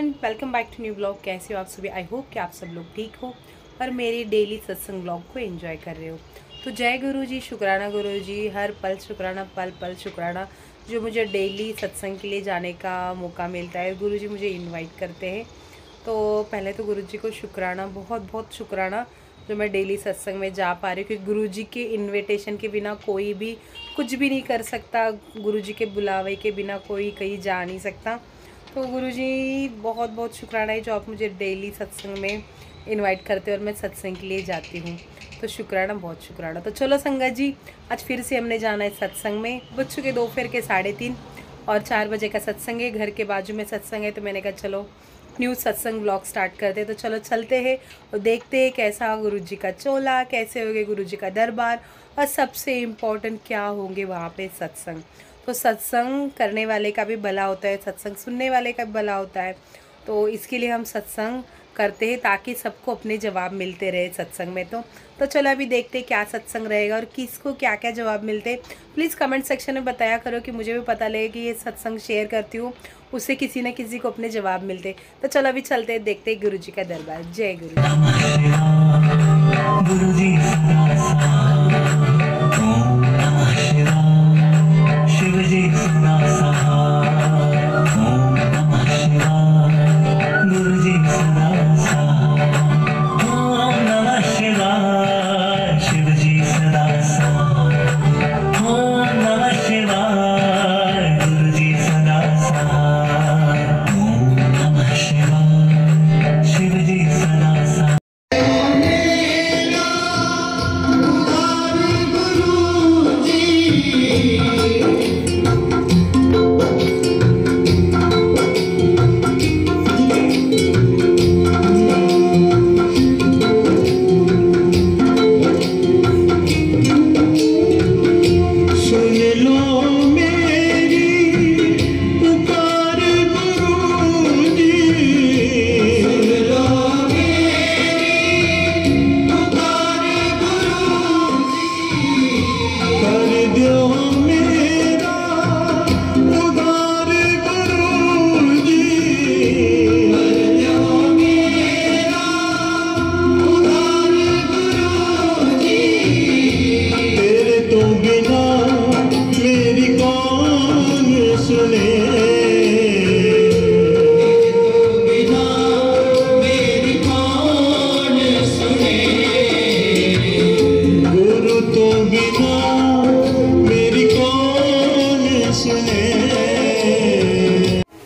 Everyone, welcome back to new blog. कैसे हो आप सभी? आई होप कि आप सब लोग ठीक हो और मेरी डेली सत्संग ब्लॉग को एंजॉय कर रहे हो। तो जय गुरु जी, शुक्राना गुरु जी, हर पल शुक्राना, पल पल शुक्राना जो मुझे डेली सत्संग के लिए जाने का मौका मिलता है। गुरु जी मुझे इन्वाइट करते हैं, तो पहले तो गुरु जी को शुक्राना, बहुत बहुत शुक्राना जो मैं डेली सत्संग में जा पा रही हूँ, क्योंकि गुरु जी के इन्विटेशन के बिना कोई भी कुछ भी नहीं कर सकता। गुरु जी के बुलावे के बिना कोई कहीं जा नहीं सकता। तो गुरुजी बहुत बहुत शुक्राना है जो आप मुझे डेली सत्संग में इनवाइट करते हो और मैं सत्संग के लिए जाती हूँ। तो शुक्राना, बहुत शुक्राना। तो चलो संगत जी, आज फिर से हमने जाना है सत्संग में। बज चुके दोपहर के 3:30 और 4 बजे का सत्संग है। घर के बाजू में सत्संग है, तो मैंने कहा चलो न्यू सत्संग ब्लॉग स्टार्ट करते हैं। तो चलो चलते हैं और देखते हैं कैसा गुरु जी का चोला, कैसे होंगे गुरु जी का दरबार, और सबसे इम्पोर्टेंट क्या होंगे वहाँ पे सत्संग। तो सत्संग करने वाले का भी भला होता है, सत्संग सुनने वाले का भी भला होता है। तो इसके लिए हम सत्संग करते हैं ताकि सबको अपने जवाब मिलते रहे सत्संग में। तो चलो अभी देखते हैं क्या सत्संग रहेगा और किसको क्या क्या जवाब मिलते हैं। प्लीज़ कमेंट सेक्शन में बताया करो कि मुझे भी पता लगे कि ये सत्संग शेयर करती हूँ, उससे किसी न किसी को अपने जवाब मिलते। तो चलो अभी चलते हैं, देखते हैं गुरु जी का दरबार। जय गुरु जी। शिव जी सदा सहाय, ओम नमः शिवाय। गुरु जी सदा सहाय, ओम नमः शिवाय। शिव जी सदा सहाय, ओम नमः शिवाय। गुरु जी सदा सहाय, ओम नमः शिवाय। शिव जी सदा सहाय।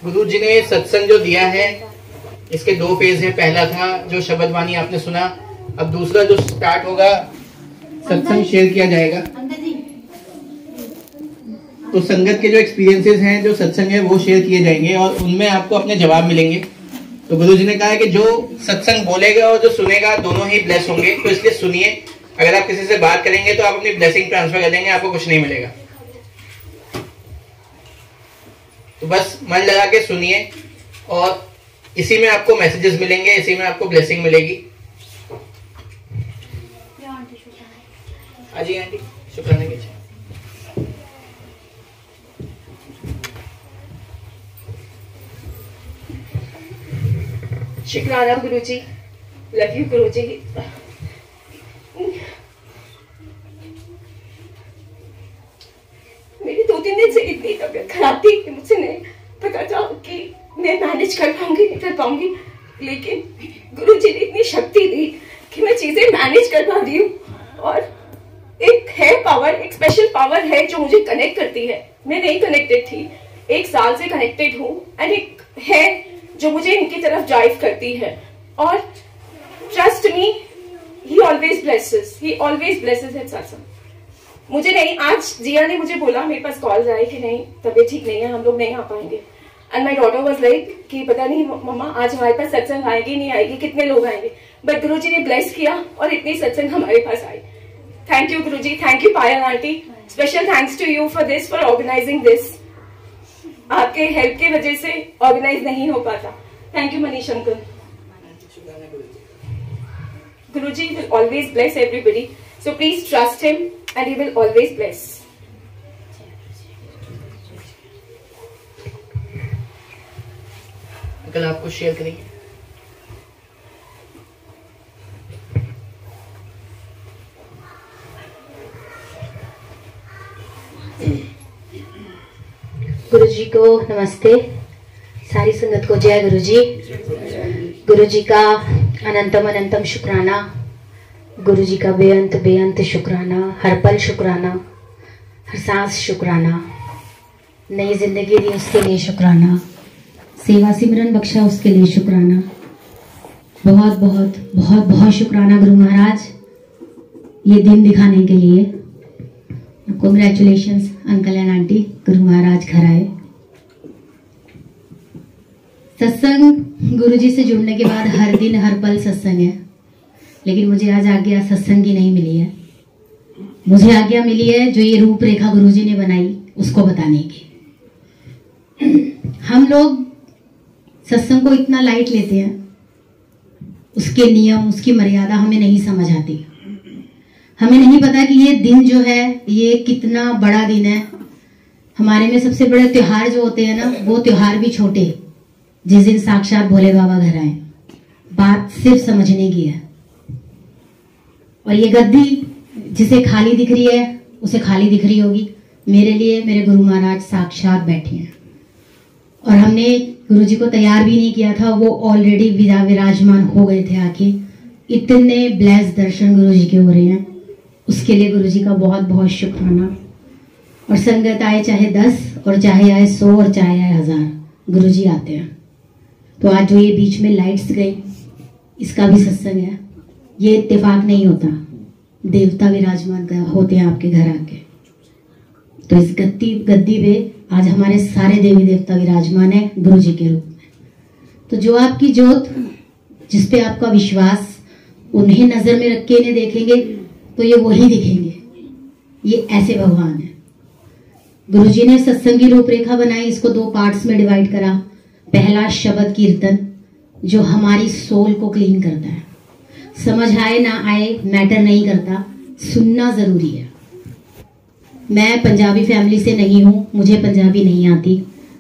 गुरु जी ने सत्संग जो दिया है इसके 2 फेज है। पहला था जो शब्द वाणी आपने सुना, अब दूसरा जो स्टार्ट होगा सत्संग शेयर किया जाएगा। तो संगत के जो एक्सपीरियंसेस हैं, जो सत्संग है वो शेयर किए जाएंगे और उनमें आपको अपने जवाब मिलेंगे। तो गुरु जी ने कहा है कि जो सत्संग बोलेगा और जो सुनेगा दोनों ही ब्लेस होंगे, तो इसलिए सुनिए। अगर आप किसी से बात करेंगे तो आप अपनी ब्लेसिंग ट्रांसफर कर देंगे, आपको कुछ नहीं मिलेगा। तो बस मन लगा के सुनिए और इसी में आपको मैसेजेस मिलेंगे, इसी में आपको ब्लेसिंग मिलेगी। हाँ जी आंटी, शुक्राना कीजिए। शुक्राना गुरु जी, लव यू गुरु जी। मेरी 2-3 दिन से इतनी तबीयत खराब थी कि मुझे नहीं पता था कि मैं मैनेज कर पाऊंगी नहीं कर पाऊंगी, लेकिन गुरु जी ने इतनी शक्ति दी कि मैं चीजें मैनेज कर पा रही हूँ। और एक है पावर, एक स्पेशल पावर है जो मुझे कनेक्ट करती है। मैं नहीं कनेक्टेड थी, 1 साल से कनेक्टेड हूँ, एंड एक है जो मुझे इनकी तरफ ड्राइव करती है। और trust me, he always blesses, he always blesses at satsang. मुझे नहीं, आज जिया ने मुझे बोला, मेरे पास कॉल आए कि नहीं तबीयत ठीक नहीं है, हम लोग नहीं आ पाएंगे। And my daughter was like कि पता नहीं मम्मा आज हमारे पास सत्संग आएगी नहीं आएगी, कितने लोग आएंगे। बट गुरु जी ने ब्लेस किया और इतनी सत्संग हमारे पास आई। Thank you guru ji, thank you Payal aunty, special thanks to you for this, for organising this. आपके हेल्प की वजह से ऑर्गेनाइज नहीं हो पाता। Thank you Manish uncle. Guruji will always bless everybody, so please trust him and he will always bless. कल आपको share करेंगे। गुरु जी को नमस्ते, सारी संगत को जय गुरु जी। गुरु जी का अनंतम अनंतम शुक्राना, गुरु जी का बेअंत बेअंत शुक्राना, हर पल शुक्राना, हर सांस शुक्राना, नई जिंदगी दी उसके लिए शुक्राना, सेवा सिमरन बख्शा उसके लिए शुक्राना। बहुत बहुत बहुत बहुत शुक्राना गुरु महाराज, ये दिन दिखाने के लिए। Congratulations uncle and aunty, Guru Maharaj घर आए। सत्संग गुरु जी से जुड़ने के बाद हर दिन हर पल सत्संग है, लेकिन मुझे आज आज्ञा सत्संग की नहीं मिली है। मुझे आज्ञा मिली है जो ये रूपरेखा गुरु जी ने बनाई उसको बताने की। हम लोग सत्संग को इतना लाइट लेते हैं, उसके नियम उसकी मर्यादा हमें नहीं समझ आती। हमें नहीं पता कि ये दिन जो है ये कितना बड़ा दिन है। हमारे में सबसे बड़े त्योहार जो होते हैं ना, वो त्योहार भी छोटे, जिस दिन साक्षात भोले बाबा घर आए। बात सिर्फ समझने की है। और ये गद्दी जिसे खाली दिख रही है उसे खाली दिख रही होगी, मेरे लिए मेरे गुरु महाराज साक्षात बैठे हैं। और हमने गुरु जी को तैयार भी नहीं किया था, वो ऑलरेडी विराजमान हो गए थे आके। इतने ब्लेस दर्शन गुरु जी के हो रहे हैं, उसके लिए गुरु जी का बहुत बहुत शुक्राना। और संगत आए चाहे 10 और चाहे आए 100 और चाहे आए 1000, गुरु जी आते हैं। तो आज जो ये बीच में लाइट्स गई, इसका भी सत्संग है। ये इत्तेफाक नहीं होता, देवता विराजमान होते हैं आपके घर आके। तो इस गद्दी पे आज हमारे सारे देवी देवता विराजमान है गुरु जी के रूप में। तो जो आपकी जोत, जिसपे आपका विश्वास, उन्हें नजर में रख के इन्हें देखेंगे तो ये वही दिखेंगे। ये ऐसे भगवान है। गुरु जी ने सत्संग की रूपरेखा बनाई, इसको 2 पार्ट्स में डिवाइड करा। पहला शब्द कीर्तन, जो हमारी सोल को क्लीन करता है। समझ आए ना आए मैटर नहीं करता, सुनना जरूरी है। मैं पंजाबी फैमिली से नहीं हूं, मुझे पंजाबी नहीं आती,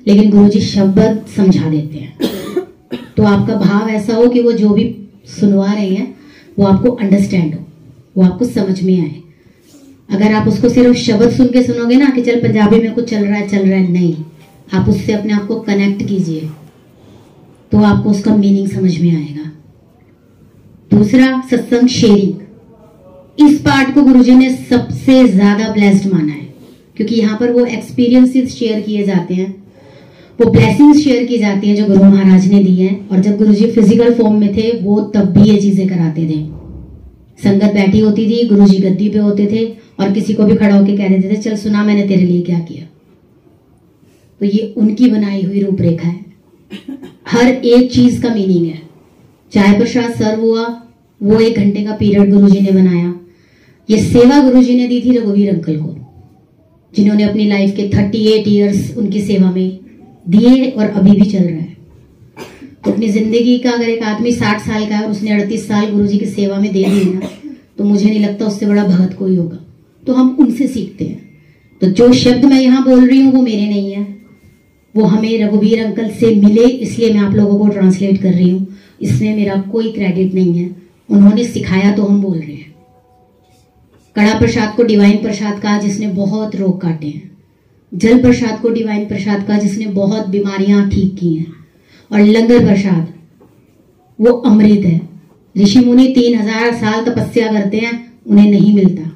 लेकिन गुरुजी शब्द समझा देते हैं। तो आपका भाव ऐसा हो कि वो जो भी सुनवा रहे हैं वो आपको अंडरस्टैंड हो, वो आपको समझ में आए। अगर आप उसको सिर्फ शब्द सुन के सुनोगे ना कि चल पंजाबी में कुछ चल रहा है, नहीं, आप उससे अपने आप को कनेक्ट कीजिए तो आपको उसका मीनिंग समझ में आएगा। दूसरा, सत्संग शेयरिंग। इस पार्ट को गुरुजी ने सबसे ज्यादा ब्लेस्ड माना है, क्योंकि यहाँ पर वो एक्सपीरियंसेस शेयर किए जाते हैं, वो ब्लेसिंग्स शेयर की जाती हैं जो गुरु महाराज ने दी हैं। और जब गुरुजी फिजिकल फॉर्म में थे वो तब भी ये चीजें कराते थे। संगत बैठी होती थी, गुरुजी गद्दी पे होते थे और किसी को भी खड़ा होकर कह देते थे चल सुना मैंने तेरे लिए क्या किया। तो ये उनकी बनाई हुई रूपरेखा है। हर एक चीज का मीनिंग है। चाय प्रसाद सर्व हुआ, वो 1 घंटे का पीरियड गुरुजी ने बनाया। ये सेवा गुरुजी ने दी थी रघुवीर अंकल को, जिन्होंने अपनी लाइफ के 38 ईयर्स उनकी सेवा में दिए और अभी भी चल रहा है। तो अपनी जिंदगी का अगर एक आदमी 60 साल का है और उसने 38 साल गुरुजी की सेवा में दे दिए ना, तो मुझे नहीं लगता उससे बड़ा भगत कोई होगा। तो हम उनसे सीखते हैं। तो जो शब्द मैं यहाँ बोल रही हूँ वो मेरे नहीं है, वो हमें रघुवीर अंकल से मिले, इसलिए मैं आप लोगों को ट्रांसलेट कर रही हूँ। इसमें मेरा कोई क्रेडिट नहीं है, उन्होंने सिखाया तो हम बोल रहे हैं। कड़ा प्रसाद को डिवाइन प्रसाद कहा जिसने बहुत रोग काटे हैं। जल प्रसाद को डिवाइन प्रसाद कहा जिसने बहुत बीमारियां ठीक की हैं। और लंगर प्रसाद वो अमृत है। ऋषि मुनि 3000 साल तपस्या करते हैं, उन्हें नहीं मिलता।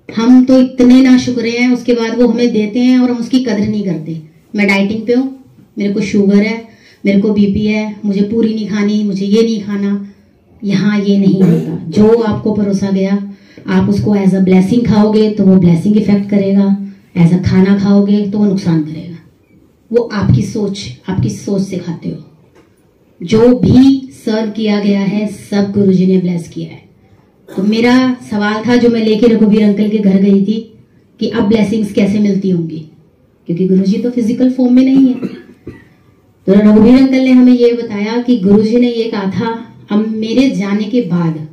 हम तो इतने ना शुक्रे हैं, उसके बाद वो हमें देते हैं और हम उसकी कदर नहीं करते। मैं डाइटिंग पे हूँ, मेरे को शुगर है, मेरे को बीपी है, मुझे पूरी नहीं खानी, मुझे ये नहीं खाना। यहाँ ये नहीं होता। जो आपको परोसा गया आप उसको एज अ ब्लेसिंग खाओगे तो वो ब्लेसिंग इफेक्ट करेगा, एज अ खाना खाओगे तो वो नुकसान करेगा। वो आपकी सोच से खाते हो। जो भी सर्व किया गया है सब गुरुजी ने ब्लेस किया है। तो मेरा सवाल था जो मैं लेके रघुवीर अंकल के घर गई थी कि अब ब्लेसिंग्स कैसे मिलती होंगी, क्योंकि गुरुजी तो फिजिकल फॉर्म में नहीं है। तो रघुवीर अंकल ने हमें ये बताया कि गुरुजी ने ये कहा था अब मेरे जाने के बाद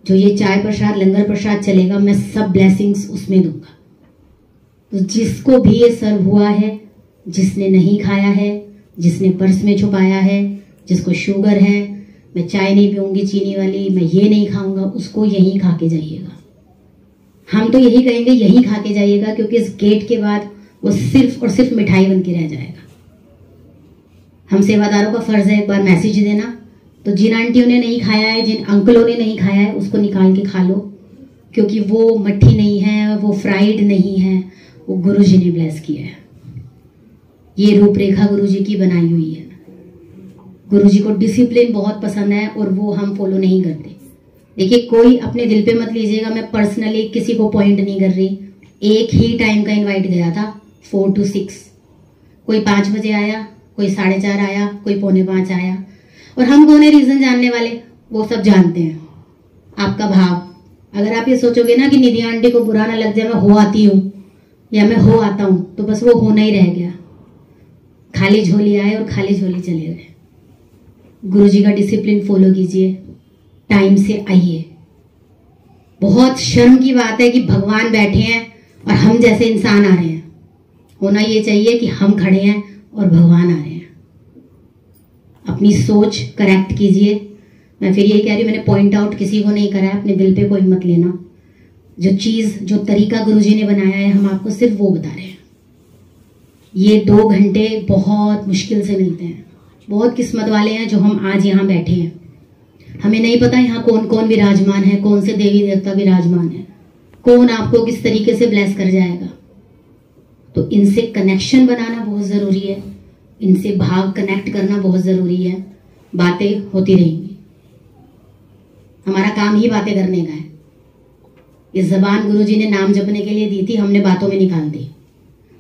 जो ये चाय प्रसाद लंगर प्रसाद चलेगा मैं सब ब्लेसिंग्स उसमें दूंगा। तो जिसको भी ये सर्व हुआ है, जिसने नहीं खाया है जिसने पर्स में छुपाया है, जिसको शुगर है, मैं चाय नहीं पीऊंगी चीनी वाली, मैं ये नहीं खाऊंगा, उसको यहीं खा के जाइएगा। हम तो यही कहेंगे, यहीं खा के जाइएगा, क्योंकि इस गेट के बाद वो सिर्फ और सिर्फ मिठाई बन के रह जाएगा। हम सेवादारों का फर्ज है एक बार मैसेज देना, तो जिन आंटियों ने नहीं खाया है, जिन अंकलों ने नहीं खाया है, उसको निकाल के खा लो, क्योंकि वो मट्ठी नहीं है, वो फ्राइड नहीं है, वो गुरुजी ने ब्लेस किया है। ये रूपरेखा गुरुजी की बनाई हुई है। गुरुजी को डिसिप्लिन बहुत पसंद है और वो हम फॉलो नहीं करते। देखिए, कोई अपने दिल पे मत लीजिएगा, मैं पर्सनली किसी को पॉइंट नहीं कर रही। एक ही टाइम का इनवाइट गया था 4 to 6, कोई 5 बजे आया, कोई 4:30 आया, कोई 4:45 आया। और हम कौन है रीजन जानने वाले, वो सब जानते हैं। आपका भाव, अगर आप ये सोचोगे ना कि निधि आंटी को बुरा ना लग जाए, मैं हो आती हूँ या मैं हो आता हूँ, तो बस वो होना ही रह गया। खाली झोली आए और खाली झोली चले गए। गुरुजी का डिसिप्लिन फॉलो कीजिए, टाइम से आइए। बहुत शर्म की बात है कि भगवान बैठे हैं और हम जैसे इंसान आ रहे हैं। होना ये चाहिए कि हम खड़े हैं और भगवान आ रहे हैं। अपनी सोच करेक्ट कीजिए। मैं फिर ये कह रही हूँ, मैंने पॉइंट आउट किसी को नहीं करा है, अपने दिल पे कोई मत लेना। जो चीज, जो तरीका गुरुजी ने बनाया है, हम आपको सिर्फ वो बता रहे हैं। ये 2 घंटे बहुत मुश्किल से मिलते हैं। बहुत किस्मत वाले हैं जो हम आज यहाँ बैठे हैं। हमें नहीं पता यहाँ कौन कौन विराजमान है, कौन से देवी देवता विराजमान है, कौन आपको किस तरीके से ब्लेस कर जाएगा। तो इनसे कनेक्शन बनाना बहुत जरूरी है, इनसे भाव कनेक्ट करना बहुत जरूरी है। बातें होती रहेंगी, हमारा काम ही बातें करने का है। ये जबान गुरुजी ने नाम जपने के लिए दी थी, हमने बातों में निकाल दी।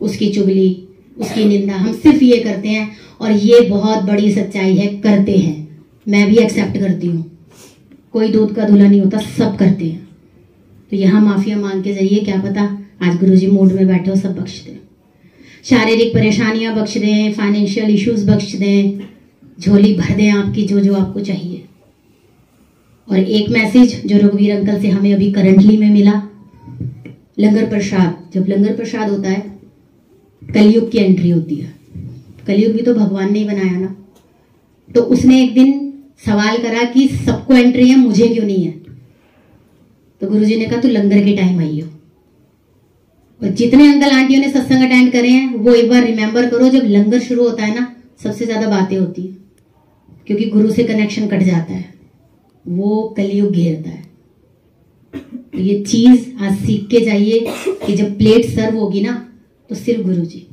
उसकी चुगली, उसकी निंदा, हम सिर्फ ये करते हैं। और ये बहुत बड़ी सच्चाई है, करते हैं। मैं भी एक्सेप्ट करती हूँ, कोई दूध का दूल्हा नहीं होता, सब करते हैं। तो यहाँ माफिया मांग के जाइए, क्या पता आज गुरुजी मूड में बैठे हो, सब बख्श दें। शारीरिक परेशानियां बख्श दें, फाइनेंशियल इश्यूज बख्श दें, झोली भर दें आपकी, जो जो आपको चाहिए। और एक मैसेज जो रघुवीर अंकल से हमें अभी करंटली में मिला, लंगर प्रसाद। जब लंगर प्रसाद होता है, कलयुग की एंट्री होती है। कलयुग भी तो भगवान ने ही बनाया ना। तो उसने एक दिन सवाल करा कि सबको एंट्री है, मुझे क्यों नहीं है। तो गुरुजी ने कहा, तू लंगर के टाइम आई हो। और जितने अंकल आंटियों ने सत्संग अटेंड करे हैं, वो एक बार रिमेंबर करो, जब लंगर शुरू होता है ना, सबसे ज्यादा बातें होती है, क्योंकि गुरु से कनेक्शन कट जाता है, वो कलयुग घेरता है। तो ये चीज आज सीख के जाइए कि जब प्लेट सर्व होगी ना, तो सिर्फ गुरुजी।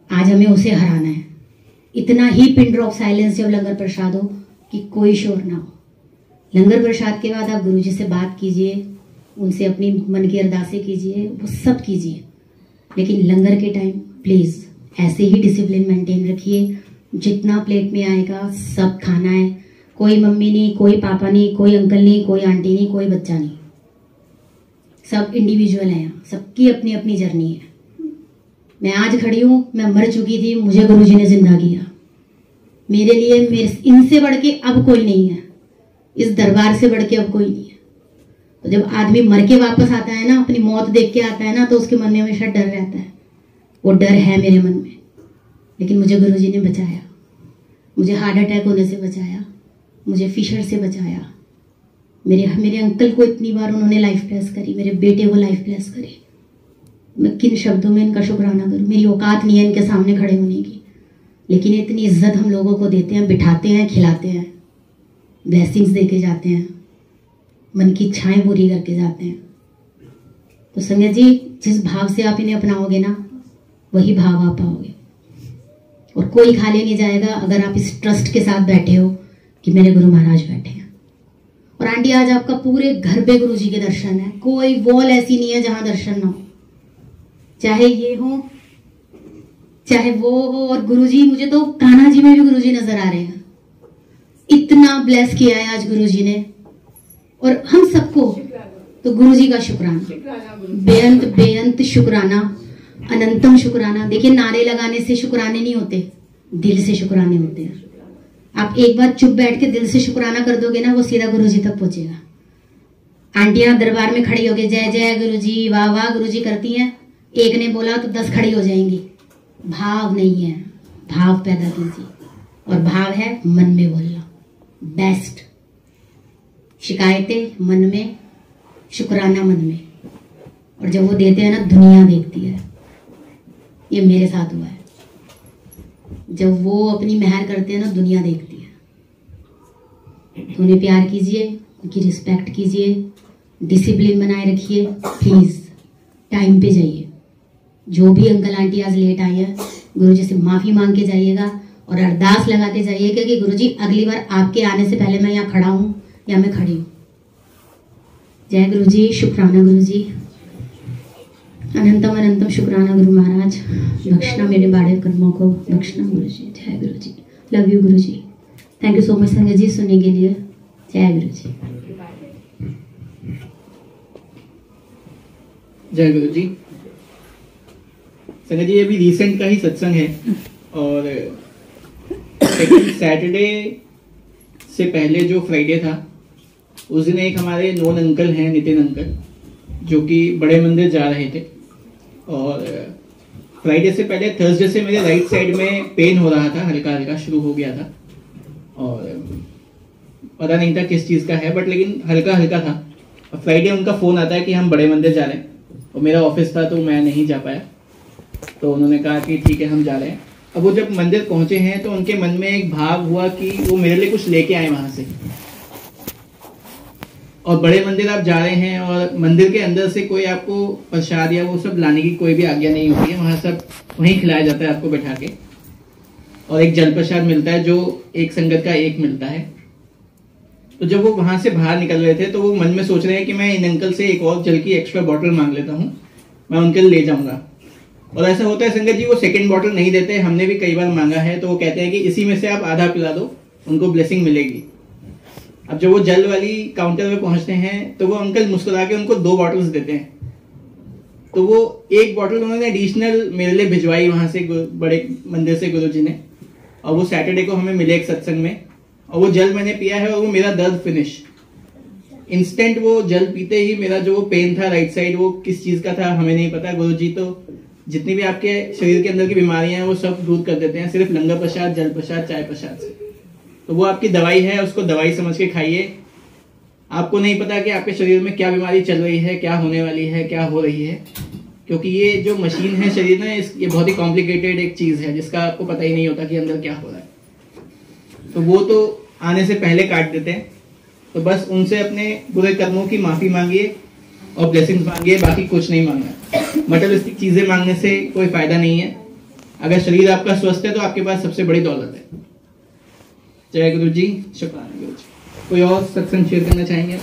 आज हमें उसे हराना है। इतना ही पिन ड्रॉप साइलेंस जब लंगर प्रसाद हो कि कोई शोर ना हो। लंगर प्रसाद के बाद आप गुरुजी से बात कीजिए, उनसे अपनी मन की अरदासें कीजिए, वो सब कीजिए। लेकिन लंगर के टाइम प्लीज ऐसे ही डिसिप्लिन मेंटेन रखिए। जितना प्लेट में आएगा सब खाना है। कोई मम्मी नहीं, कोई पापा नहीं, कोई अंकल नहीं, कोई आंटी नहीं, कोई बच्चा नहीं। सब इंडिविजुअल हैं, सबकी अपनी अपनी जर्नी है। मैं आज खड़ी हूं, मैं मर चुकी थी, मुझे गुरुजी ने जिंदा किया। मेरे लिए इनसे बढ़ के अब कोई नहीं है, इस दरबार से बढ़ के अब कोई नहीं है। तो जब आदमी मर के वापस आता है ना, अपनी मौत देख के आता है ना, तो उसके मन में हमेशा डर रहता है। वो डर है मेरे मन में, लेकिन मुझे गुरुजी ने बचाया। मुझे हार्ट अटैक होने से बचाया, मुझे फिशर से बचाया। मेरे अंकल को इतनी बार उन्होंने लाइफ ब्लेस करी, मेरे बेटे को लाइफ ब्लेस करी। मैं किन शब्दों में इनका शुक्राना करूं। मेरी औकात नहीं है इनके सामने खड़े होने की, लेकिन इतनी इज्जत हम लोगों को देते हैं, बिठाते हैं, खिलाते हैं, ब्लेसिंग्स देके जाते हैं, मन की इच्छाएं पूरी करके जाते हैं। तो संगत जी, जिस भाव से आप इन्हें अपनाओगे ना, वही भाव आप पाओगे। और कोई खाली नहीं जाएगा अगर आप इस ट्रस्ट के साथ बैठे हो कि मेरे गुरु महाराज बैठे हैं। और आंटी, आज आपका पूरे घर पे गुरुजी के दर्शन है। कोई वॉल ऐसी नहीं है जहां दर्शन ना हो, चाहे ये हो चाहे वो हो। और गुरुजी, मुझे तो कान्हा जी में भी गुरुजी नजर आ रहे हैं। इतना ब्लेस किया है आज गुरुजी ने, और हम सबको। तो गुरुजी का शुक्राना, बेअंत बेअंत शुक्राना, अनंतम शुक्राना। देखिए, नारे लगाने से शुक्राने नहीं होते, दिल से शुक्राने होते हैं। आप एक बार चुप बैठ के दिल से शुक्राना कर दोगे ना, वो सीधा गुरुजी तक पहुंचेगा। आंटियां दरबार में खड़ी होके जय जय गुरुजी, वाह वाह गुरुजी करती हैं। एक ने बोला तो 10 खड़ी हो जाएंगी। भाव नहीं है, भाव पैदा कीजिए, और भाव है मन में बोलना। बेस्ट शिकायतें मन में, शुक्राना मन में, और जब वो देते हैं ना दुनिया देखती है। ये मेरे साथ हुआ है, जब वो अपनी मेहर करते हैं ना दुनिया देखती है। तो उन्हें प्यार कीजिए, उनकी रिस्पेक्ट कीजिए, डिसिप्लिन बनाए रखिए। प्लीज टाइम पे जाइए। जो भी अंकल आंटी आज लेट आए हैं, गुरुजी से माफी मांग के जाइएगा और अरदास लगा के जाइएगा कि गुरुजी अगली बार आपके आने से पहले मैं यहाँ खड़ा हूँ या मैं खड़ी हूँ। जय गुरुजी, शुक्राना गुरुजी, अनंतम अनंतम शुक्राना गुरु महाराज, बख्शना मेरे बाड़े कर्मों को, बख्शना गुरुजी। जय Guruji, love you Guruji. Thank you so much संगत जी सुनने के लिए। जय गुरुजी। जय गुरुजी। संगत जी अभी रिसेंट का ही सत्संग है, और सैटरडे से पहले जो फ्राइडे था उस दिन एक हमारे नोन अंकल हैं, नितिन अंकल, जो कि बड़े मंदिर जा रहे थे। और फ्राइडे से पहले थर्सडे से मेरे राइट साइड में पेन हो रहा था, हल्का हल्का शुरू हो गया था, और पता नहीं था किस चीज़ का है, बट लेकिन हल्का हल्का था। और फ्राइडे उनका फ़ोन आता है कि हम बड़े मंदिर जा रहे हैं, और मेरा ऑफिस था तो मैं नहीं जा पाया। तो उन्होंने कहा कि ठीक है हम जा रहे हैं। अब वो जब मंदिर पहुंचे हैं तो उनके मन में एक भाव हुआ कि वो मेरे लिए कुछ लेके आए वहां से। और बड़े मंदिर आप जा रहे हैं और मंदिर के अंदर से कोई आपको प्रसाद या वो सब लाने की कोई भी आज्ञा नहीं होती है, वहां सब वहीं खिलाया जाता है आपको बैठा के, और एक जल प्रसाद मिलता है जो एक संगत का एक मिलता है। तो जब वो वहां से बाहर निकल रहे थे तो वो मन में सोच रहे हैं कि मैं इन अंकल से एक और जल की एक्स्ट्रा बॉटल मांग लेता हूँ, मैं उनके लिए ले जाऊंगा। और ऐसा होता है संगत जी, वो सेकंड बॉटल नहीं देते, हमने भी कई बार मांगा है, तो वो कहते हैं कि इसी में से आप आधा पिला दो, उनको ब्लेसिंग मिलेगी। अब जब वो जल वाली काउंटर पे पहुंचते हैं तो वो अंकल मुस्कुरा के उनको 2 बॉटल्स देते हैं। तो वो एक बॉटल उन्होंने एडिशनल मेरे लिए भिजवाई वहां से बड़े मंदिर से गुरुजी ने, और वो सैटरडे को हमें मिले एक सत्संग में, और वो जल मैंने पिया है और वो मेरा दर्द फिनिश इंस्टेंट। वो जल पीते ही मेरा जो पेन था राइट साइड, वो किस चीज का था हमें नहीं पता, गुरुजी तो जितनी भी आपके शरीर के अंदर की बीमारियां हैं वो सब दूर कर देते हैं, सिर्फ लंगर प्रसाद, जल प्रसाद, चाय प्रसाद से। तो वो आपकी दवाई है, उसको दवाई समझ के खाइए। आपको नहीं पता कि आपके शरीर में क्या बीमारी चल रही है, क्या होने वाली है, क्या हो रही है, क्योंकि ये जो मशीन है शरीर में, ये बहुत ही कॉम्प्लिकेटेड एक चीज है जिसका आपको पता ही नहीं होता कि अंदर क्या हो रहा है। तो वो तो आने से पहले काट देते हैं। तो बस उनसे अपने बुरे कर्मों की माफी मांगिए और ब्लेसिंग्स मांगिए, बाकी कुछ नहीं मांगना। मटेरियलिस्टिक चीजें मांगने से कोई फायदा नहीं है। अगर शरीर आपका स्वस्थ है तो आपके पास सबसे बड़ी दौलत है। जय गुरु जी, शुक्राना गुरु जी। कोई और सत्संग शेयर करना चाहेंगे?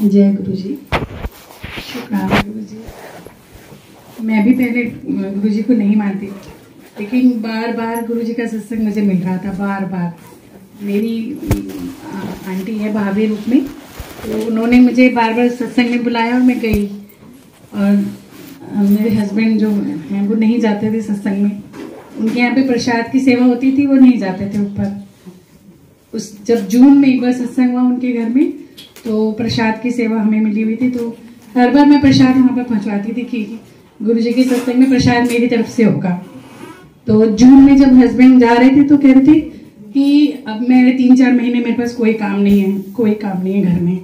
जय गुरु जी, शुक्राना गुरु जी। मैं भी पहले गुरु जी को नहीं मानती, लेकिन बार बार गुरु जी का सत्संग मुझे मिल रहा था। बार बार मेरी आंटी है भाभी रूप में, तो उन्होंने मुझे बार बार सत्संग में बुलाया और मैं गई। और मेरे हस्बैंड जो हैं वो नहीं जाते थे सत्संग में, उनके यहाँ पे प्रसाद की सेवा होती थी, वो नहीं जाते थे ऊपर। जब जून में एक बार सत्संग हुआ उनके घर में, तो प्रसाद की सेवा हमें मिली हुई थी, तो हर बार मैं प्रसाद वहाँ पर पहुँचवाती थी कि गुरु जी के सत्संग में प्रसाद मेरी तरफ से होगा। तो जून में जब हस्बैंड जा रहे थे तो कह रहे थे कि अब मेरे 3-4 महीने मेरे पास कोई काम नहीं है, कोई काम नहीं है घर में,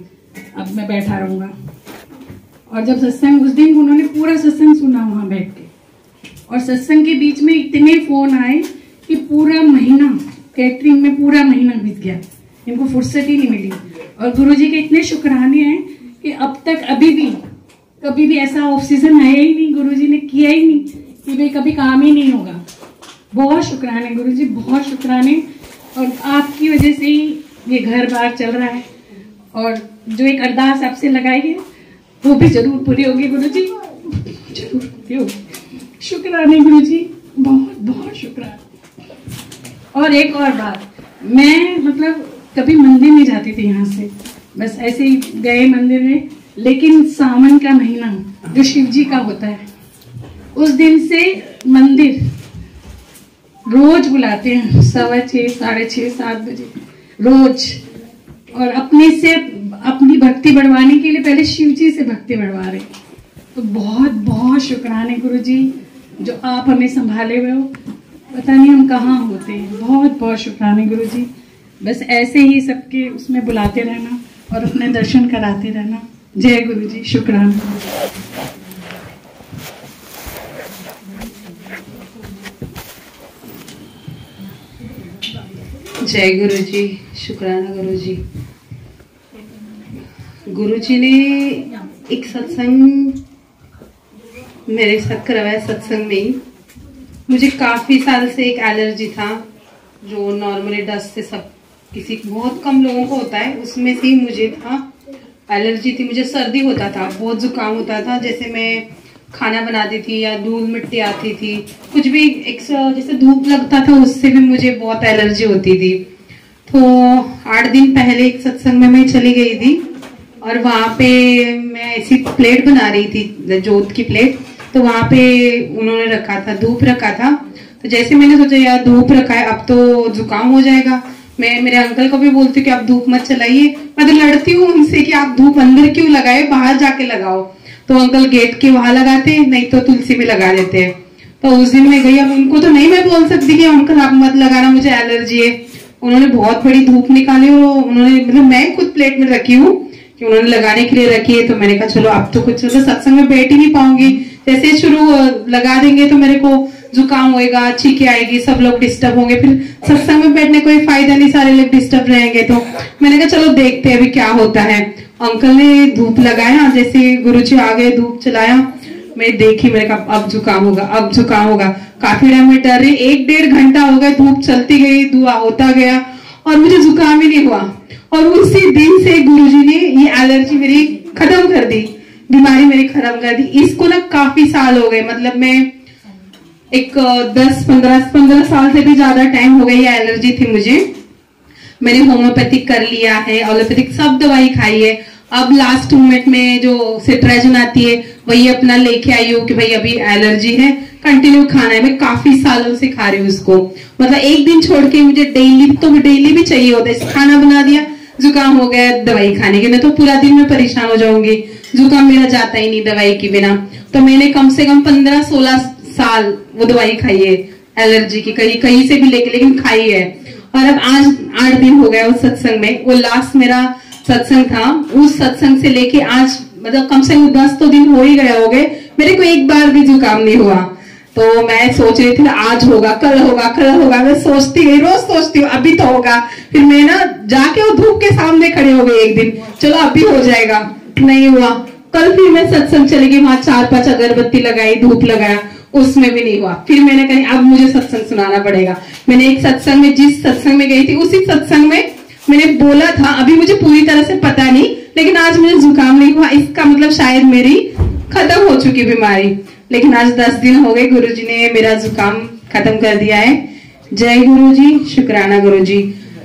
अब मैं बैठा रहूँगा। और जब सत्संग, उस दिन उन्होंने पूरा सत्संग सुना वहाँ बैठ के, और सत्संग के बीच में इतने फोन आए कि पूरा महीना कैटरिंग में पूरा महीना बीत गया, इनको फुर्सत ही नहीं मिली। और गुरुजी के इतने शुक्राने हैं कि अब तक अभी भी कभी भी ऐसा ऑफ सीजन आया ही नहीं, गुरुजी ने किया ही नहीं कि भाई कभी काम ही नहीं होगा। बहुत शुक्राने गुरुजी, बहुत शुक्राने। और आपकी वजह से ही ये घर बार चल रहा है, और जो एक अरदास आपसे लगाई है वो भी जरूर पूरी होगी गुरुजी, जरूर पूरी होगी। शुक्राने गुरुजी, बहुत बहुत शुक्राना। और एक और बात, मैं मतलब कभी मंदिर नहीं जाती थी यहाँ से, बस ऐसे ही गए मंदिर में, लेकिन सावन का महीना जो शिव जी का होता है, उस दिन से मंदिर रोज बुलाते हैं 6:15, 6:30, 7 बजे रोज। और अपने से अपनी भक्ति बढ़वाने के लिए पहले शिव जी से भक्ति बढ़वा रहे। तो बहुत बहुत शुक्राने गुरु जी, जो आप हमें संभाले हुए हो, पता नहीं हम कहाँ होते हैं। बहुत बहुत शुक्राने गुरु जी। बस ऐसे ही सबके उसमें बुलाते रहना और अपने दर्शन कराते रहना। जय गुरु जी, शुक्राना। जय गुरु जी, शुक्राना गुरु जी। गुरु जी ने एक सत्संग मेरे साथ करवाया। सत्संग में ही मुझे काफी साल से एक एलर्जी था, जो नॉर्मली डस्ट से सब किसी बहुत कम लोगों को होता है, उसमें से ही मुझे था। एलर्जी थी, मुझे सर्दी होता था, बहुत जुकाम होता था। जैसे मैं खाना बनाती थी या धूल मिट्टी आती थी, कुछ भी जैसे धूप लगता था, उससे भी मुझे बहुत एलर्जी होती थी। तो 8 दिन पहले एक सत्संग में मैं चली गई थी और वहां पे मैं ऐसी प्लेट बना रही थी, जोत की प्लेट। तो वहां पे उन्होंने रखा था, धूप रखा था। तो जैसे मैंने सोचा यार धूप रखा है, अब तो जुकाम हो जाएगा। मैं मेरे अंकल को भी बोलती हूँ कि आप धूप मत चलाइए। मैं तो लड़ती हूँ उनसे कि आप धूप अंदर क्यों लगाए, बाहर जाके लगाओ। तो अंकल गेट के वहां लगाते हैं, नहीं तो तुलसी में लगा देते हैं। तो उस दिन मैं गई, अब उनको तो नहीं मैं बोल सकती कि अंकल आप मत लगाना, मुझे एलर्जी है। उन्होंने बहुत बड़ी धूप निकाली और उन्होंने, मतलब मैं खुद प्लेट में रखी हूँ कि उन्होंने लगाने के लिए रखी है। तो मैंने कहा चलो अब तो कुछ, तो सत्संग में बैठ ही नहीं पाऊंगी, जैसे शुरू लगा देंगे तो मेरे को जुकाम होएगा, छींके आएगी, सब लोग डिस्टर्ब होंगे, फिर सत्संग में बैठने कोई फायदा नहीं, सारे लोग डिस्टर्ब रहेंगे। तो मैंने कहा चलो देखते हैं अभी क्या होता है। अंकल ने धूप लगाया, जैसे गुरुजी आ गए, धूप चलाया, मैं देखी, मैंने कहा अब जुकाम होगा, अब जुकाम होगा। काफी टाइम में डर रही, 1-1.5 घंटा हो गया, धूप चलती गई, धुआं होता गया और मुझे जुकाम ही नहीं हुआ। और उसी दिन से गुरुजी ने ये एलर्जी मेरी खत्म कर दी, बीमारी मेरी खत्म कर दी। इसको ना काफी साल हो गए, मतलब मैं एक 10-15 साल से भी ज्यादा टाइम हो गई ये एलर्जी थी मुझे। मैंने होम्योपैथिक कर लिया है, एलोपैथिक सब दवाई खाई है। अब लास्ट मोमेंट में जो सिट्राजिन आती है वही अपना लेके आई हूँ कि भाई अभी एलर्जी है, कंटिन्यू खाना है। मैं काफी सालों से खा रही हूँ उसको, मतलब एक दिन छोड़ के मुझे डेली भी चाहिए होता है। खाना बना दिया, जुकाम हो गया, दवाई खाने की, मैं तो पूरा दिन में परेशान हो जाऊंगी। जुकाम मेरा जाता ही नहीं दवाई के बिना। तो मैंने कम से कम 15-16 साल वो दवाई खाई है एलर्जी की, कहीं से भी लेके, लेकिन खाई है। और अब आज 8 दिन हो गया उस सत्संग में, वो लास्ट मेरा सत्संग था। उस सत्संग से लेके आज मतलब कम से कम 10 तो दिन हो ही गए हो गए, मेरे को एक बार भी जुकाम नहीं हुआ। तो मैं सोच रही थी आज होगा, कल होगा, कल होगा, मैं सोचती गई, रोज सोचती हूँ अभी तो होगा। फिर मैं ना जाके वो धूप के सामने खड़े हो गए एक दिन, चलो अभी हो जाएगा, नहीं हुआ। कल फिर मैं सत्संग चली गई, वहां 4-5 अगरबत्ती लगाई, धूप लगाया, उसमें भी नहीं हुआ। फिर मैंने कहा अब मुझे सत्संग सुनाना पड़ेगा। मैंने एक सत्संग में, जिस सत्संग में गई थी उसी सत्संग में मैंने बोला था, अभी मुझे पूरी तरह से पता नहीं, लेकिन आज मुझे जुकाम नहीं हुआ, इसका मतलब शायद मेरी खत्म हो चुकी बीमारी। लेकिन आज 10 दिन हो गए, गुरुजी ने मेरा जुकाम खत्म कर दिया है। जय गुरुजी, शुक्राना गुरुजी।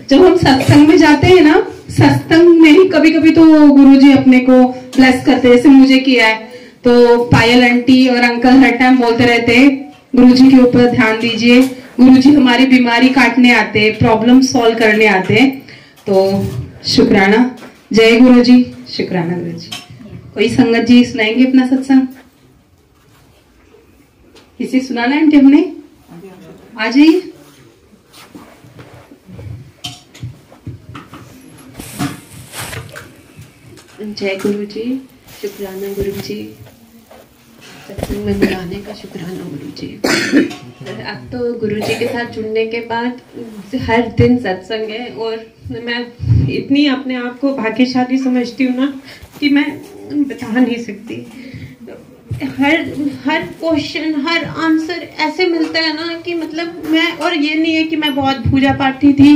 जब हम सत्संग में जाते हैं ना, सत्संग में ही कभी कभी तो गुरुजी अपने को ब्लेस करते हैं, जैसे मुझे किया है। तो पायल आंटी और अंकल हर टाइम बोलते रहते हैं गुरुजी के ऊपर ध्यान दीजिए, गुरुजी हमारी बीमारी काटने आते हैं, प्रॉब्लम सॉल्व करने आते हैं। तो शुक्राना, जय गुरुजी, शुक्राना गुरुजी। कोई संगत जी सुनाएंगे अपना सत्संग? किसी सुनाना है हमने? आ जाइए। जय गुरु जी, शुक्राना गुरु जी, सत्संग में बुलाने का शुक्राना गुरु जी। अब तो गुरु जी के साथ जुड़ने के बाद हर दिन सत्संग है और मैं इतनी अपने आप को भाग्यशाली समझती हूँ ना कि मैं बता नहीं सकती। हर क्वेश्चन, हर आंसर ऐसे मिलता है ना कि मतलब मैं, और ये नहीं है कि मैं बहुत पूजा पाठी थी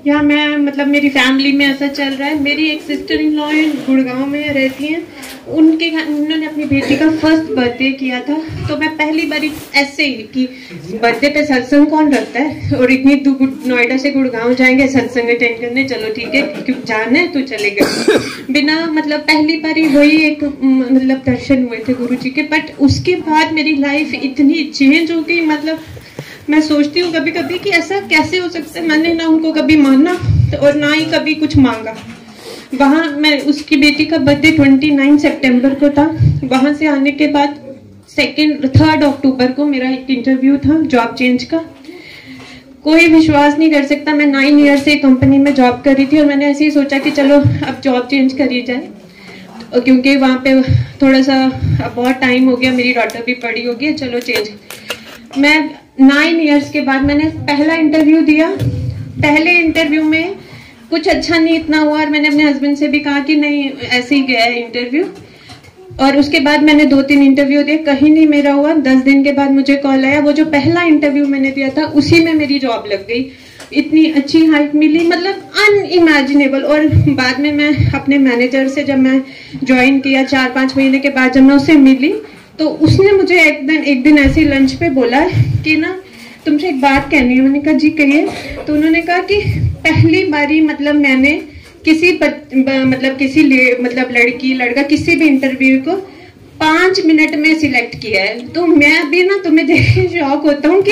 या मैं मतलब मेरी फैमिली में ऐसा चल रहा है। मेरी एक सिस्टर इन लॉ गुड़गांव में रहती हैं, उन्होंने अपनी बेटी का फर्स्ट बर्थडे किया था। तो मैं पहली बार ऐसे ही कि बर्थडे पे सत्संग कौन रखता है, और इतनी दूर नोएडा से गुड़गांव जाएंगे सत्संग अटेंड करने, चलो ठीक है क्यों जाना है तो चले गए बिना मतलब पहली बार ही वही एक मतलब दर्शन हुए थे गुरु जी के। बट उसके बाद मेरी लाइफ इतनी चेंज हो गई, मतलब मैं सोचती हूँ कभी कभी कि ऐसा कैसे हो सकता है। मैंने ना उनको कभी माना और ना ही कभी कुछ मांगा, वहाँ मैं उसकी बेटी का बर्थडे 29 सितंबर को था। वहाँ से आने के बाद 3 अक्टूबर को मेरा एक इंटरव्यू था जॉब चेंज का। कोई विश्वास नहीं कर सकता, मैं 9 ईयर से कंपनी में जॉब कर रही थी और मैंने ऐसे ही सोचा कि चलो अब जॉब चेंज करी जाए, क्योंकि वहाँ पे थोड़ा सा बहुत टाइम हो गया, मेरी डॉटर भी बड़ी हो गई, चलो चेंज। मैं 9 ईयर्स के बाद मैंने पहला इंटरव्यू दिया। पहले इंटरव्यू में कुछ अच्छा नहीं इतना हुआ और मैंने अपने हस्बैंड से भी कहा कि नहीं ऐसे ही गया है इंटरव्यू। और उसके बाद मैंने 2-3 इंटरव्यू दिए, कहीं नहीं मेरा हुआ। 10 दिन के बाद मुझे कॉल आया, वो जो पहला इंटरव्यू मैंने दिया था उसी में मेरी जॉब लग गई। इतनी अच्छी हाइट मिली, मतलब अनइमेजिनेबल। और बाद में मैं अपने मैनेजर से जब मैं ज्वाइन किया 4-5 महीने के बाद जब मैं उससे मिली तो उसने मुझे एक दिन ऐसे लंच पे बोला कि ना तुमसे एक बात कहनी है। मैंने कहा जी कहिए। तो उन्होंने कहा कि पहली बारी मतलब मैंने किसी लड़की लड़का किसी भी इंटरव्यू को 5 मिनट में सिलेक्ट किया है। तो मैं अभी ना तुम्हें देख के शॉक होता हूँ कि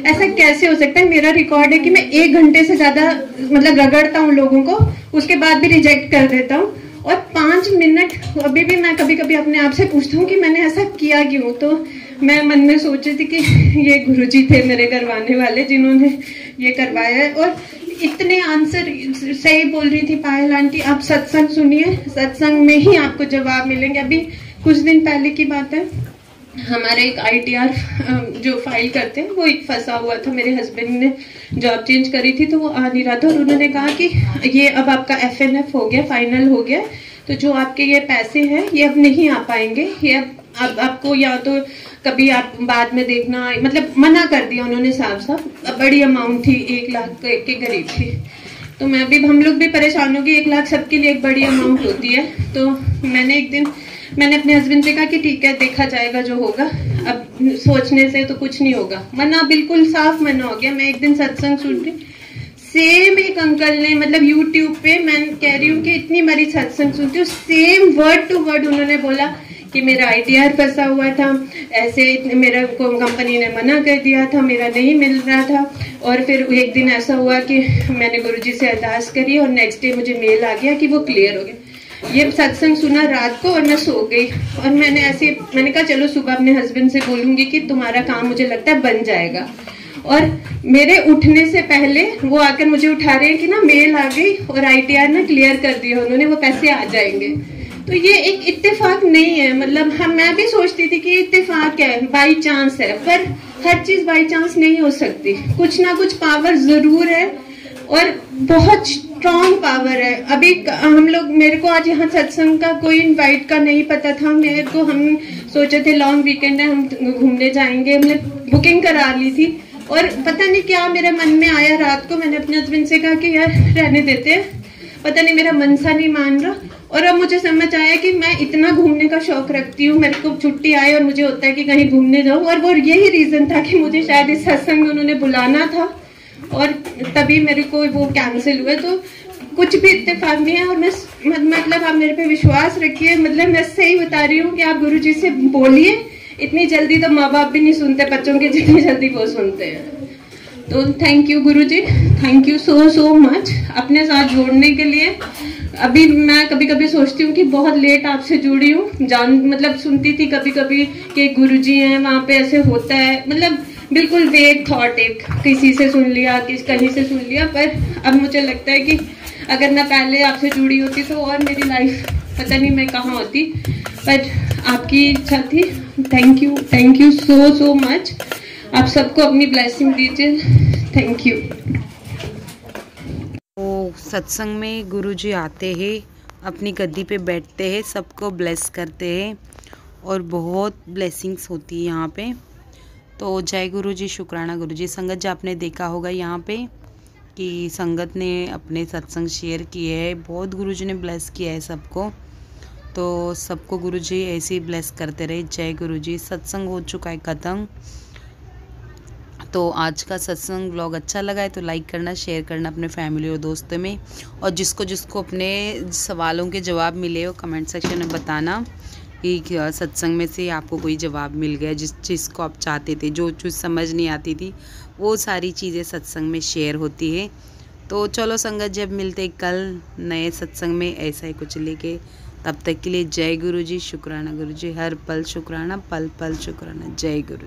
ऐसा कैसे हो सकता है। मेरा रिकॉर्ड है कि मैं 1 घंटे से ज्यादा मतलब रगड़ता हूँ लोगों को, उसके बाद भी रिजेक्ट कर देता हूँ। और 5 मिनट अभी भी मैं कभी कभी अपने आप से पूछता हूँ कि मैंने ऐसा किया क्यों। तो मैं मन में सोच रही थी कि ये गुरुजी थे मेरे करवाने वाले जिन्होंने ये करवाया है। और इतने आंसर सही बोल रही थी पायल आंटी। आप सत्संग सुनिए, सत्संग में ही आपको जवाब मिलेंगे। अभी कुछ दिन पहले की बात है, हमारे एक ITR जो फाइल करते हैं वो एक फंसा हुआ था। मेरे हस्बैंड ने जॉब चेंज करी थी तो वो आ नहीं रहा था और उन्होंने कहा कि ये अब आपका FNF हो गया, फाइनल हो गया, तो जो आपके ये पैसे हैं ये अब नहीं आ पाएंगे, ये अब आपको या तो कभी आप बाद में देखना, मतलब मना कर दिया उन्होंने साफ साफ। बड़ी अमाउंट थी, 1 लाख के करीब थी। तो मैं भी, हम लोग भी परेशान हो गए। 1 लाख सबके लिए एक बड़ी अमाउंट होती है। तो मैंने अपने हस्बैंड से कहा कि ठीक है देखा जाएगा जो होगा, अब सोचने से तो कुछ नहीं होगा। मना, बिल्कुल साफ मना हो गया। मैं एक दिन सत्संग सुन रही, सेम एक अंकल ने मतलब यूट्यूब पे, मैं कह रही हूँ कि इतनी बारी सत्संग सुनती हूँ, सेम वर्ड टू वर्ड उन्होंने बोला कि मेरा ITR फंसा हुआ था, ऐसे मेरा कंपनी ने मना कर दिया था, मेरा नहीं मिल रहा था। और फिर एक दिन ऐसा हुआ कि मैंने गुरुजी से अरदास करी और नेक्स्ट डे मुझे मेल आ गया कि वो क्लियर हो गया। ये सत्संग सुना रात को और मैं सो गई। और मैंने कहा चलो सुबह अपने हस्बैंड से बोलूंगी कि तुम्हारा काम मुझे लगता है बन जाएगा। और मेरे उठने से पहले वो आकर मुझे उठा रहे हैं कि ना मेल आ गई और ITR ना क्लियर कर दिया उन्होंने, वो पैसे आ जाएंगे। तो ये एक इत्तेफाक नहीं है, मतलब मैं भी सोचती थी कि इत्तेफाक है, बाई चांस है, पर हर चीज बाई चांस नहीं हो सकती। कुछ ना कुछ पावर जरूर है और बहुत स्ट्रॉन्ग पावर है। अभी हम लोग, मेरे को आज यहाँ सत्संग का कोई इनवाइट का नहीं पता था। मेरे को, हम सोचे थे लॉन्ग वीकेंड है, हम घूमने जाएंगे, हमने बुकिंग करा ली थी। और पता नहीं क्या मेरे मन में आया रात को, मैंने अपने हस्बैंड से कहा कि यार रहने देते हैं, पता नहीं मेरा मन सा नहीं मान रहा। और अब मुझे समझ आया कि मैं इतना घूमने का शौक रखती हूँ, मेरे को छुट्टी आए और मुझे होता है कि कहीं घूमने जाऊँ। और वो यही रीजन था कि मुझे शायद इस सत्संग में उन्होंने बुलाना था और तभी मेरे को वो कैंसिल हुए। तो कुछ भी इत्तेफाक नहीं है। और मैं मतलब आप मेरे पे विश्वास रखिए, मतलब मैं सही बता रही हूँ कि आप गुरुजी से बोलिए। इतनी जल्दी तो माँ बाप भी नहीं सुनते बच्चों के जितनी जल्दी वो सुनते हैं। तो thank you Guruji, thank you so much अपने साथ जोड़ने के लिए। अभी मैं कभी कभी सोचती हूँ कि बहुत लेट आपसे जुड़ी हूँ, मतलब सुनती थी कभी कभी कि गुरुजी हैं वहाँ पे ऐसे होता है, मतलब बिल्कुल वेग थॉट, एक किसी से सुन लिया, कहीं से सुन लिया। पर अब मुझे लगता है कि अगर मैं पहले आपसे जुड़ी होती तो और मेरी लाइफ पता नहीं मैं कहाँ होती, पर आपकी इच्छा थी। Thank you so much. आप सबको अपनी ब्लेसिंग दीजिए। Thank you. तो सत्संग में गुरुजी आते हैं, अपनी गद्दी पे बैठते हैं, सबको ब्लेस करते हैं और बहुत ब्लेसिंग्स होती है यहाँ पे। तो जय गुरुजी, शुक्राना गुरुजी। संगत जी आपने देखा होगा यहाँ पे कि संगत ने अपने सत्संग शेयर किए हैं, बहुत गुरुजी ने ब्लेस किया है सबको। तो सबको गुरुजी ऐसे ही ब्लेस करते रहे। जय गुरुजी। सत्संग हो चुका है ख़त्म। तो आज का सत्संग व्लॉग अच्छा लगा है तो लाइक करना, शेयर करना अपने फैमिली और दोस्तों में। और जिसको जिसको अपने सवालों के जवाब मिले हो कमेंट सेक्शन में बताना कि सत्संग में से आपको कोई जवाब मिल गया, जिस चीज़ को आप चाहते थे, जो चीज़ समझ नहीं आती थी, वो सारी चीज़ें सत्संग में शेयर होती है। तो चलो संगत, जब मिलते कल नए सत्संग में ऐसा ही कुछ लेके, तब तक के लिए जय गुरु जी, शुक्राना गुरु जी, हर पल शुक्राना, पल पल शुक्राना, जय गुरु।